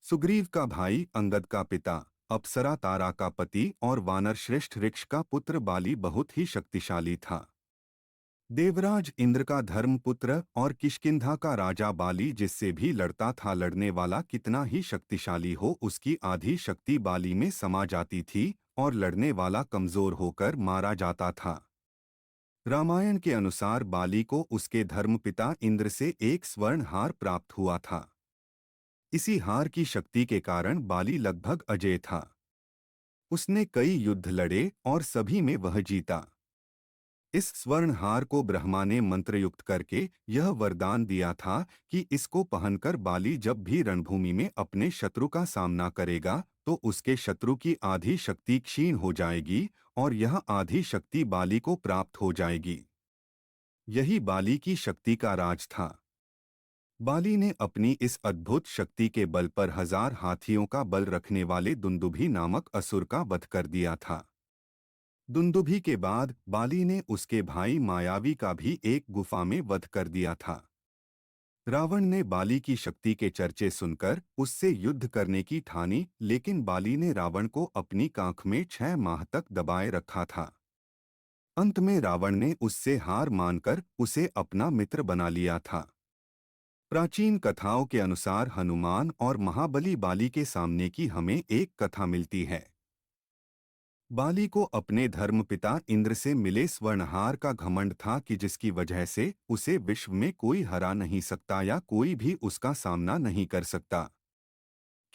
सुग्रीव का भाई, अंगद का पिता, अप्सरा तारा का पति और वानर श्रेष्ठ ऋक्ष का पुत्र बाली बहुत ही शक्तिशाली था। देवराज इंद्र का धर्मपुत्र और किष्किंधा का राजा बाली जिससे भी लड़ता था, लड़ने वाला कितना ही शक्तिशाली हो उसकी आधी शक्ति बाली में समा जाती थी और लड़ने वाला कमजोर होकर मारा जाता था। रामायण के अनुसार बाली को उसके धर्मपिता इंद्र से एक स्वर्ण हार प्राप्त हुआ था। इसी हार की शक्ति के कारण बाली लगभग अजेय था। उसने कई युद्ध लड़े और सभी में वह जीता। इस स्वर्ण हार को ब्रह्मा ने मंत्रयुक्त करके यह वरदान दिया था कि इसको पहनकर बाली जब भी रणभूमि में अपने शत्रु का सामना करेगा तो उसके शत्रु की आधी शक्ति क्षीण हो जाएगी और यह आधी शक्ति बाली को प्राप्त हो जाएगी। यही बाली की शक्ति का राज था। बाली ने अपनी इस अद्भुत शक्ति के बल पर 1000 हाथियों का बल रखने वाले दुंदुभी नामक असुर का वध कर दिया था। दुंदुभी के बाद बाली ने उसके भाई मायावी का भी एक गुफा में वध कर दिया था। रावण ने बाली की शक्ति के चर्चे सुनकर उससे युद्ध करने की ठानी, लेकिन बाली ने रावण को अपनी कांख में 6 माह तक दबाए रखा था। अंत में रावण ने उससे हार मानकर उसे अपना मित्र बना लिया था। प्राचीन कथाओं के अनुसार हनुमान और महाबली बाली के सामने की हमें एक कथा मिलती है। बाली को अपने धर्मपिता इंद्र से मिले स्वर्णहार का घमंड था कि जिसकी वजह से उसे विश्व में कोई हरा नहीं सकता या कोई भी उसका सामना नहीं कर सकता,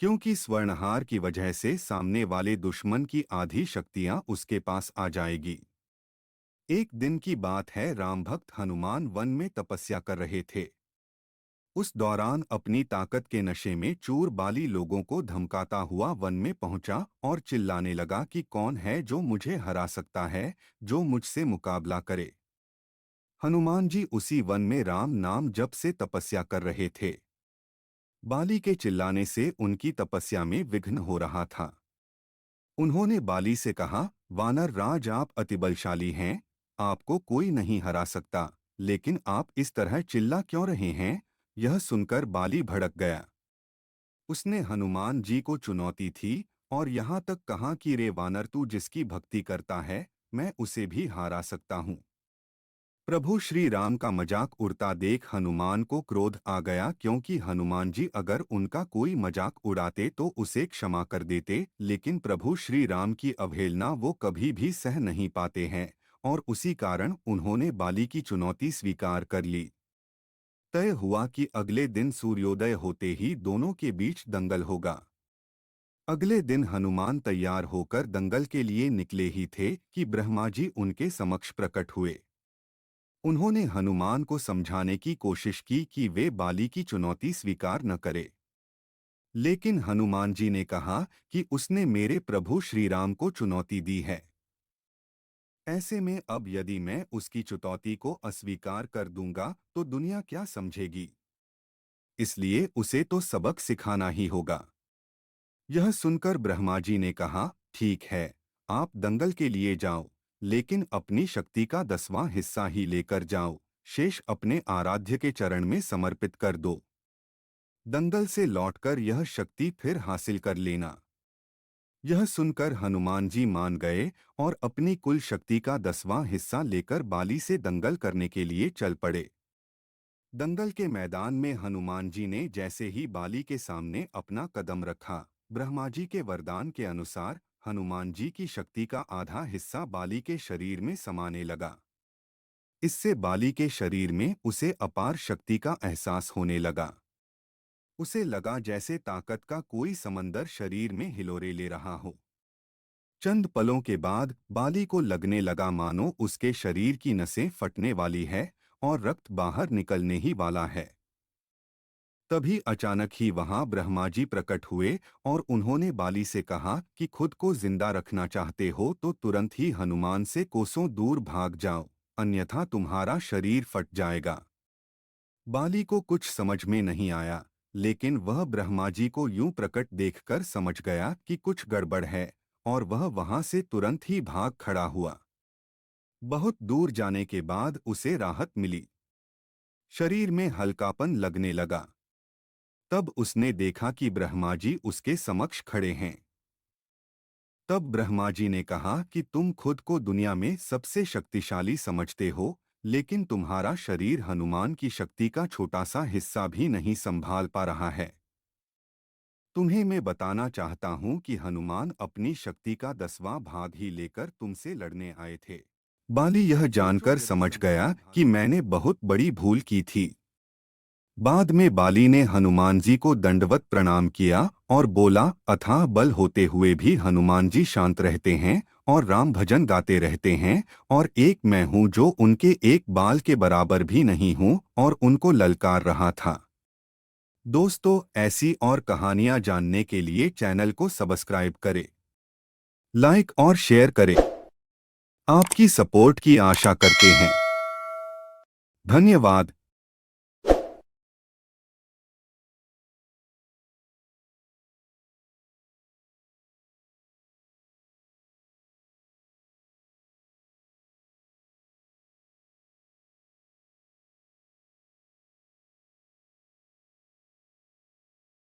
क्योंकि स्वर्णहार की वजह से सामने वाले दुश्मन की आधी शक्तियां उसके पास आ जाएगी। एक दिन की बात है, राम भक्त हनुमान वन में तपस्या कर रहे थे। उस दौरान अपनी ताकत के नशे में चूर बाली लोगों को धमकाता हुआ वन में पहुंचा और चिल्लाने लगा कि कौन है जो मुझे हरा सकता है, जो मुझसे मुकाबला करे। हनुमान जी उसी वन में राम नाम जप से तपस्या कर रहे थे। बाली के चिल्लाने से उनकी तपस्या में विघ्न हो रहा था। उन्होंने बाली से कहा, वानर राज आप अति बलशाली हैं, आपको कोई नहीं हरा सकता, लेकिन आप इस तरह चिल्ला क्यों रहे हैं? यह सुनकर बाली भड़क गया। उसने हनुमान जी को चुनौती थी और यहाँ तक कहा कि रे वानर, तू जिसकी भक्ति करता है मैं उसे भी हारा सकता हूँ। प्रभु श्री राम का मजाक उड़ता देख हनुमान को क्रोध आ गया, क्योंकि हनुमान जी अगर उनका कोई मजाक उड़ाते तो उसे क्षमा कर देते, लेकिन प्रभु श्री राम की अवहेलना वो कभी भी सह नहीं पाते हैं और उसी कारण उन्होंने बाली की चुनौती स्वीकार कर ली। तय हुआ कि अगले दिन सूर्योदय होते ही दोनों के बीच दंगल होगा। अगले दिन हनुमान तैयार होकर दंगल के लिए निकले ही थे कि ब्रह्मा जी उनके समक्ष प्रकट हुए। उन्होंने हनुमान को समझाने की कोशिश की कि वे बाली की चुनौती स्वीकार न करे, लेकिन हनुमान जी ने कहा कि उसने मेरे प्रभु श्री राम को चुनौती दी है। ऐसे में अब यदि मैं उसकी चुनौती को अस्वीकार कर दूंगा तो दुनिया क्या समझेगी, इसलिए उसे तो सबक सिखाना ही होगा। यह सुनकर ब्रह्मा जी ने कहा, ठीक है, आप दंगल के लिए जाओ, लेकिन अपनी शक्ति का 10वां हिस्सा ही लेकर जाओ, शेष अपने आराध्य के चरण में समर्पित कर दो। दंगल से लौटकर यह शक्ति फिर हासिल कर लेना। यह सुनकर हनुमान जी मान गए और अपनी कुल शक्ति का 10वां हिस्सा लेकर बाली से दंगल करने के लिए चल पड़े। दंगल के मैदान में हनुमान जी ने जैसे ही बाली के सामने अपना कदम रखा, ब्रह्मा जी के वरदान के अनुसार हनुमान जी की शक्ति का आधा हिस्सा बाली के शरीर में समाने लगा। इससे बाली के शरीर में उसे अपार शक्ति का एहसास होने लगा। उसे लगा जैसे ताकत का कोई समंदर शरीर में हिलोरे ले रहा हो। चंद पलों के बाद बाली को लगने लगा मानो उसके शरीर की नसें फटने वाली है और रक्त बाहर निकलने ही वाला है। तभी अचानक ही वहां ब्रह्मा जी प्रकट हुए और उन्होंने बाली से कहा कि खुद को जिंदा रखना चाहते हो तो तुरंत ही हनुमान से कोसों दूर भाग जाओ, अन्यथा तुम्हारा शरीर फट जाएगा। बाली को कुछ समझ में नहीं आया, लेकिन वह ब्रह्मा जी को यूं प्रकट देखकर समझ गया कि कुछ गड़बड़ है और वह वहां से तुरंत ही भाग खड़ा हुआ। बहुत दूर जाने के बाद उसे राहत मिली। शरीर में हल्कापन लगने लगा। तब उसने देखा कि ब्रह्मा जी उसके समक्ष खड़े हैं। तब ब्रह्मा जी ने कहा कि तुम खुद को दुनिया में सबसे शक्तिशाली समझते हो, लेकिन तुम्हारा शरीर हनुमान की शक्ति का छोटा सा हिस्सा भी नहीं संभाल पा रहा है। तुम्हें मैं बताना चाहता हूँ कि हनुमान अपनी शक्ति का 10वां भाग ही लेकर तुमसे लड़ने आए थे। बाली यह जानकर समझ गया कि मैंने बहुत बड़ी भूल की थी। बाद में बाली ने हनुमान जी को दंडवत प्रणाम किया और बोला, अथाह बल होते हुए भी हनुमान जी शांत रहते हैं और राम भजन गाते रहते हैं, और एक मैं हूँ जो उनके एक बाल के बराबर भी नहीं हूँ और उनको ललकार रहा था। दोस्तों, ऐसी और कहानियाँ जानने के लिए चैनल को सब्सक्राइब करें, लाइक और शेयर करें। आपकी सपोर्ट की आशा करते हैं। धन्यवाद।